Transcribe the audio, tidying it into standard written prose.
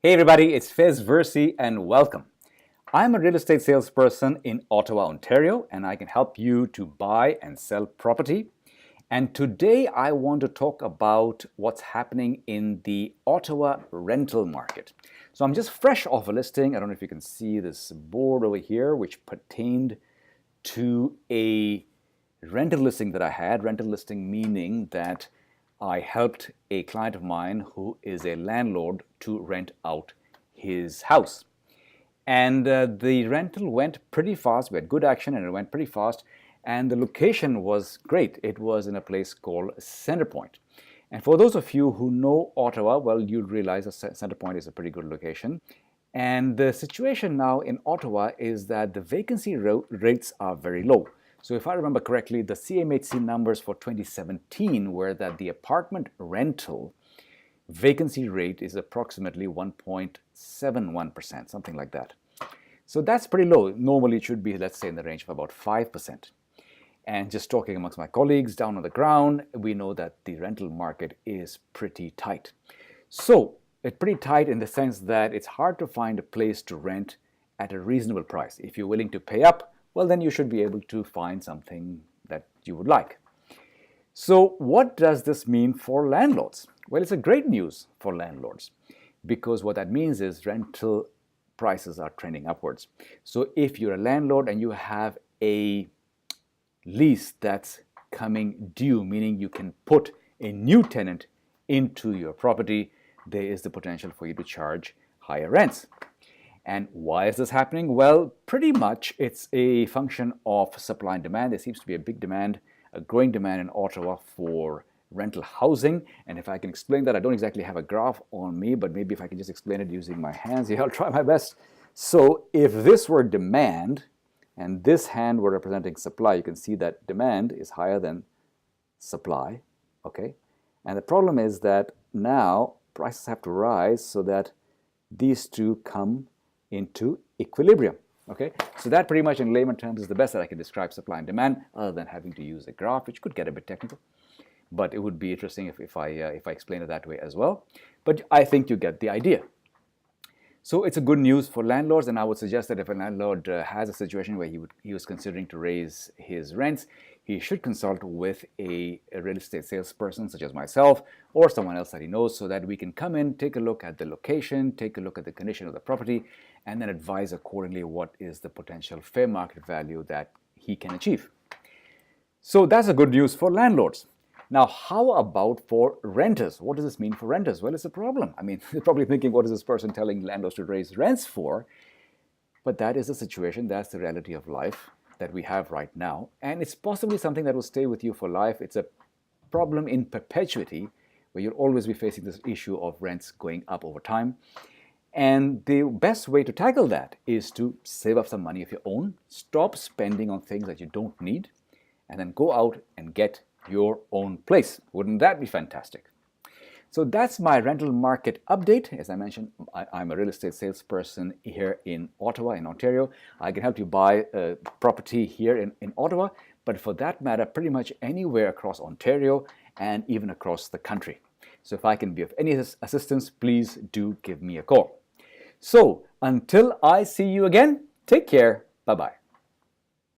Hey everybody, it's Faiz Versey and welcome. I'm a real estate salesperson in Ottawa, Ontario, and I can help you to buy and sell property. And today I want to talk about what's happening in the Ottawa rental market. So I'm just fresh off a listing. I don't know if you can see this board over here, which pertained to a rental listing that I had. Rental listing meaning that I helped a client of mine who is a landlord to rent out his house. And the rental went pretty fast. We had good action and it went pretty fast. And the location was great. It was in a place called Centrepoint. And for those of you who know Ottawa, well, you'll realize that Centrepoint is a pretty good location. And the situation now in Ottawa is that the vacancy rates are very low. So if I remember correctly, the CMHC numbers for 2017 were that the apartment rental vacancy rate is approximately 1.71%, something like that. So that's pretty low. Normally it should be, let's say, in the range of about 5%. And just talking amongst my colleagues down on the ground, we know that the rental market is pretty tight. So it's pretty tight in the sense that it's hard to find a place to rent at a reasonable price. If you're willing to pay up, well, then you should be able to find something that you would like. So what does this mean for landlords? Well, it's a great news for landlords because what that means is rental prices are trending upwards. So if you're a landlord and you have a lease that's coming due, meaning you can put a new tenant into your property, there is the potential for you to charge higher rents. And why is this happening? Well, pretty much it's a function of supply and demand. There seems to be a big demand, a growing demand in Ottawa for rental housing. And if I can explain that, I don't exactly have a graph on me, but maybe if I can just explain it using my hands here, I'll try my best. So if this were demand and this hand were representing supply, you can see that demand is higher than supply, okay? And the problem is that now prices have to rise so that these two come into equilibrium, okay? So that pretty much in layman terms is the best that I can describe supply and demand other than having to use a graph, which could get a bit technical. But it would be interesting if I explain it that way as well. But I think you get the idea. So it's a good news for landlords, and I would suggest that if a landlord has a situation where he was considering to raise his rents, he should consult with a real estate salesperson such as myself or someone else that he knows so that we can come in, take a look at the location, take a look at the condition of the property, and then advise accordingly what is the potential fair market value that he can achieve. So that's a good news for landlords. Now, how about for renters? What does this mean for renters? Well, it's a problem. I mean, you're probably thinking, what is this person telling landlords to raise rents for? But that is the situation. That's the reality of life that we have right now. And it's possibly something that will stay with you for life. It's a problem in perpetuity where you'll always be facing this issue of rents going up over time. And the best way to tackle that is to save up some money of your own, stop spending on things that you don't need, and then go out and get your own place. Wouldn't that be fantastic? So that's my rental market update. As I mentioned, I'm a real estate salesperson here in Ottawa, in Ontario. I can help you buy a property here in Ottawa, but for that matter, pretty much anywhere across Ontario and even across the country. So if I can be of any assistance, please do give me a call. So until I see you again, take care. Bye-bye.